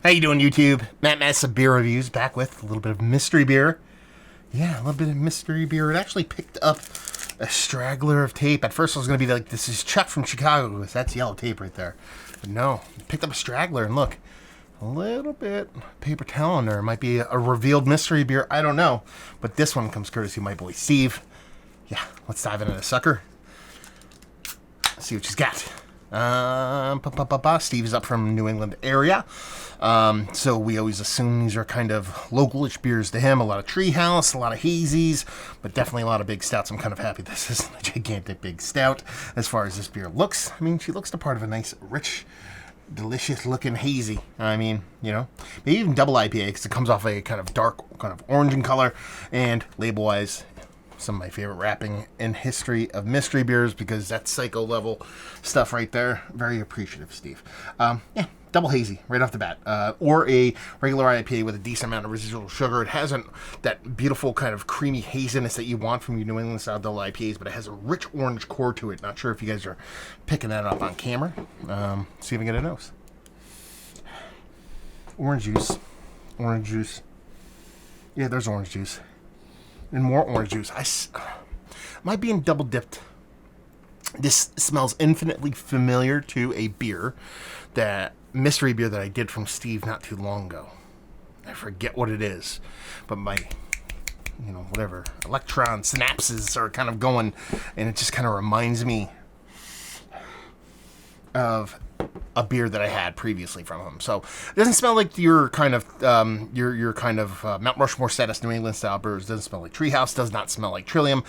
How you doing, YouTube? Matt Massa Beer Reviews back with a little bit of mystery beer. Yeah, a little bit of mystery beer. It actually picked up a straggler of tape. At first I was going to be like, this is Chuck from Chicago. That's yellow tape right there. But no, picked up a straggler, and look, a little bit paper towel in there. It might be a revealed mystery beer. I don't know. But this one comes courtesy of my boy Steve. Yeah, let's dive into the sucker. See what she's got. Steve is up from New England area. So we always assume these are kind of localish beers to him. A lot of Treehouse, a lot of hazies, but definitely a lot of big stouts. I'm kind of happy this isn't a gigantic big stout as far as this beer looks. I mean, she looks the part of a nice, rich, delicious looking hazy. I mean, you know, maybe even double IPA because it comes off a kind of dark, kind of orange in color, and label-wise, some of my favorite wrapping in history of mystery beers because that's psycho level stuff right there. Very appreciative, Steve. Yeah, double hazy right off the bat, or a regular IPA with a decent amount of residual sugar. It hasn't that beautiful kind of creamy haziness that you want from your New England style double IPAs, but it has a rich orange core to it. Not sure if you guys are picking that up on camera. See if I get a nose. Orange juice. Yeah, there's orange juice. And more orange juice. Am I being double dipped? This smells infinitely familiar to a beer, that mystery beer that I did from Steve not too long ago. I forget what it is, but my, whatever, electron synapses are kind of going, and it just kind of reminds me of a beer that I had previously from him. So it doesn't smell like your kind of Mount Rushmore status New England style beers. It doesn't smell like Treehouse. Does not smell like Trillium.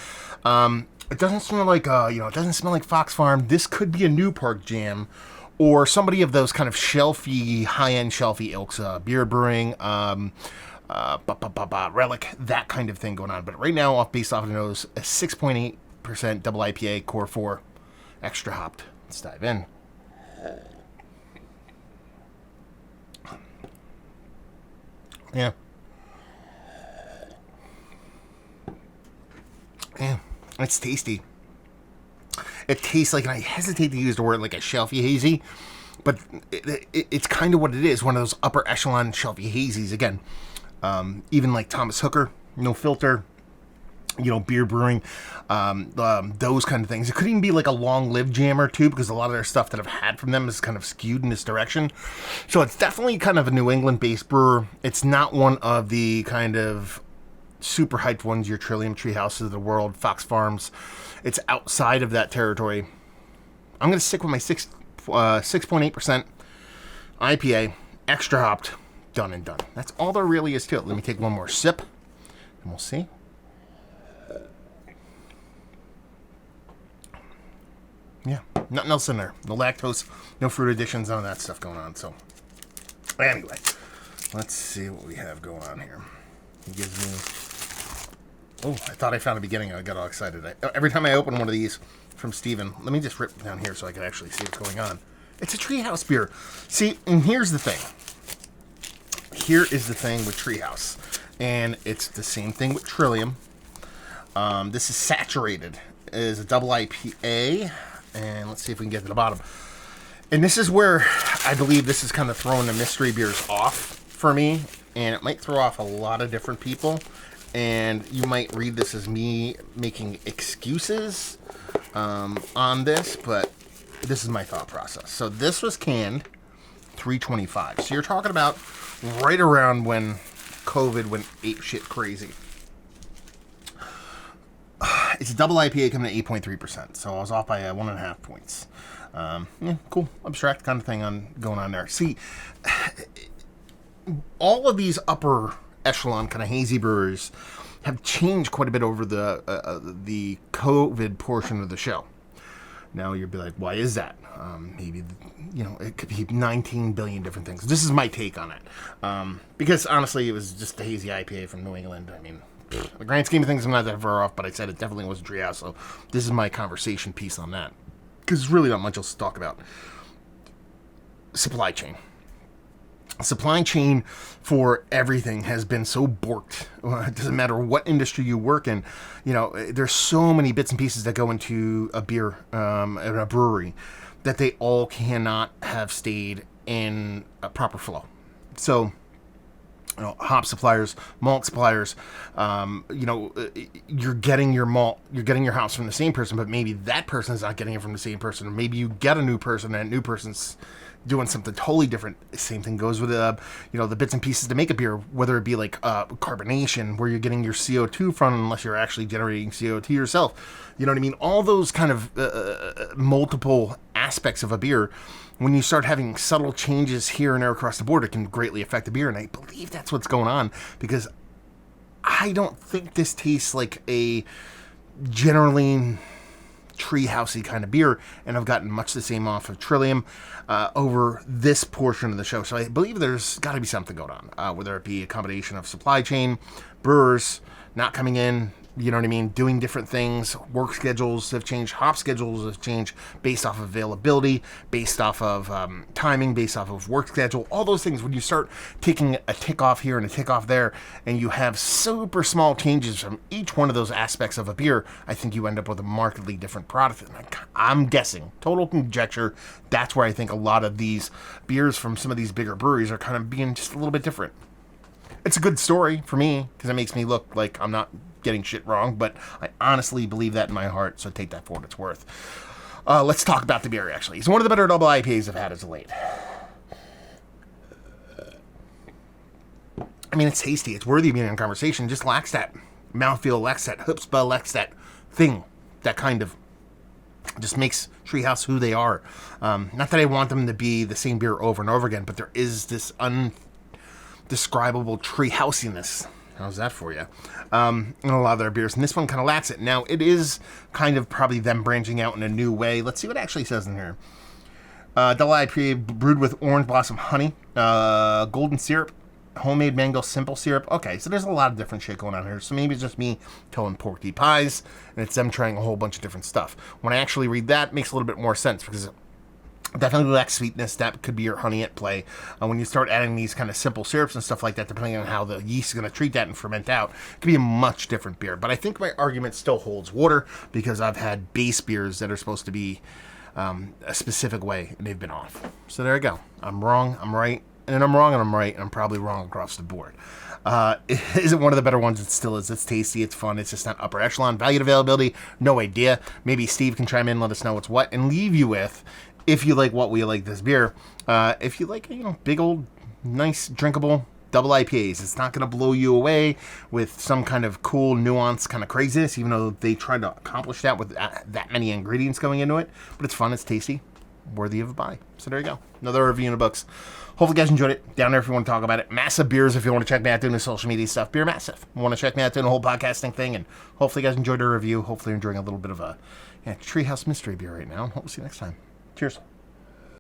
It doesn't smell like it doesn't smell like Fox Farm. This could be a New Park Jam, or somebody of those kind of shelfy, high-end shelfy ilks. Beer Brewing, Relic, that kind of thing going on. But right now, based off of the nose, a 6.8% double IPA, core 4, extra hopped. Let's dive in. Yeah. Yeah, it's tasty. It tastes like, and I hesitate to use the word like a shelfy hazy, but it's kind of what it is. One of those upper echelon shelfy hazies. Again, even like Thomas Hooker, no filter, Beer Brewing, those kind of things. It could even be like a long-lived jammer too, because a lot of their stuff that I've had from them is kind of skewed in this direction. So it's definitely kind of a New England-based brewer. It's not one of the kind of super hyped ones, your Trillium Treehouses of the world, Fox Farms. It's outside of that territory. I'm going to stick with my 6.8% IPA, extra hopped, done and done. That's all there really is to it. Let me take one more sip, and we'll see. Yeah, nothing else in there. No lactose, no fruit additions, none of that stuff going on. So, anyway, let's see what we have going on here. It gives me... Oh, I thought I found a beginning. I got all excited. Every time I open one of these from Steven, let me just rip down here so I can actually see what's going on. It's a Treehouse beer. See, and here's the thing. Here is the thing with Treehouse. And it's the same thing with Trillium. This is saturated. It is a double IPA. And let's see if we can get to the bottom. And this is where I believe this is kind of throwing the mystery beers off for me. And it might throw off a lot of different people. And you might read this as me making excuses on this. But this is my thought process. So this was canned $3.25. So you're talking about right around when COVID went apeshit crazy. It's a double IPA coming at 8.3%, so I was off by 1.5 points. Yeah, cool, abstract kind of thing going on there. See, all of these upper echelon kind of hazy brewers have changed quite a bit over the COVID portion of the show. Now you'll be like, why is that? Maybe, it could be 19 billion different things. This is my take on it. Because honestly, it was just a hazy IPA from New England. I mean, the grand scheme of things, I'm not that far off, but I said it definitely wasn't Treehouse, so this is my conversation piece on that. Because there's really not much else to talk about. Supply chain. Supply chain for everything has been so borked. It doesn't matter what industry you work in. There's so many bits and pieces that go into a beer at a brewery that they all cannot have stayed in a proper flow. So, hop suppliers, malt suppliers, you're getting your malt, you're getting your hops from the same person, but maybe that person's not getting it from the same person, or maybe you get a new person and that new person's doing something totally different. Same thing goes with the bits and pieces to make a beer, whether it be like carbonation, where you're getting your CO2 from, unless you're actually generating CO2 yourself. You know what I mean? All those kind of multiple aspects of a beer. When you start having subtle changes here and there across the board, it can greatly affect the beer. And I believe that's what's going on, because I don't think this tastes like a generally treehousey kind of beer. And I've gotten much the same off of Trillium over this portion of the show. So I believe there's got to be something going on, whether it be a combination of supply chain, brewers not coming in, you know what I mean, doing different things. Work schedules have changed. Hop schedules have changed based off of availability, based off of timing, based off of work schedule. All those things, when you start taking a tick off here and a tick off there, and you have super small changes from each one of those aspects of a beer, I think you end up with a markedly different product. And I'm guessing, total conjecture, that's where I think a lot of these beers from some of these bigger breweries are kind of being just a little bit different. It's a good story for me, because it makes me look like I'm not getting shit wrong, but I honestly believe that in my heart, so take that for what it's worth. Let's talk about the beer, actually. It's one of the better double IPAs I've had as of late. I mean, it's tasty. It's worthy of being in conversation. It just lacks that mouthfeel, lacks that chutzpah, lacks that thing, that kind of just makes Treehouse who they are. Not that I want them to be the same beer over and over again, but there is this undescribable treehousiness. How's that for you? In a lot of their beers, and this one kind of lacks it. Now, it is kind of probably them branching out in a new way. Let's see what it actually says in here. Double IPA brewed with orange blossom honey, golden syrup, homemade mango simple syrup. Okay, so there's a lot of different shit going on here. So maybe it's just me telling porky pies, and it's them trying a whole bunch of different stuff. When I actually read that, it makes a little bit more sense, because definitely lacks sweetness. That could be your honey at play. When you start adding these kind of simple syrups and stuff like that, depending on how the yeast is going to treat that and ferment out, it could be a much different beer. But I think my argument still holds water, because I've had base beers that are supposed to be a specific way, and they've been off. So there you go. I'm wrong, I'm right, and I'm wrong and I'm right, and I'm probably wrong across the board. It isn't one of the better ones. It still is. It's tasty. It's fun. It's just not upper echelon. Value availability, no idea. Maybe Steve can chime in, let us know what's what, and leave you with, if you like what we like this beer, if you like, big old, nice, drinkable double IPAs, it's not going to blow you away with some kind of cool, nuanced kind of craziness, even though they tried to accomplish that with that many ingredients going into it. But it's fun, it's tasty, worthy of a buy. So there you go. Another review in the books. Hopefully you guys enjoyed it. Down there if you want to talk about it. Massive Beers if you want to check me out doing the social media stuff. Beer Massive. Want to check me out doing the whole podcasting thing. And hopefully you guys enjoyed the review. Hopefully you're enjoying a little bit of a Treehouse mystery beer right now. Hope to see you next time. Cheers.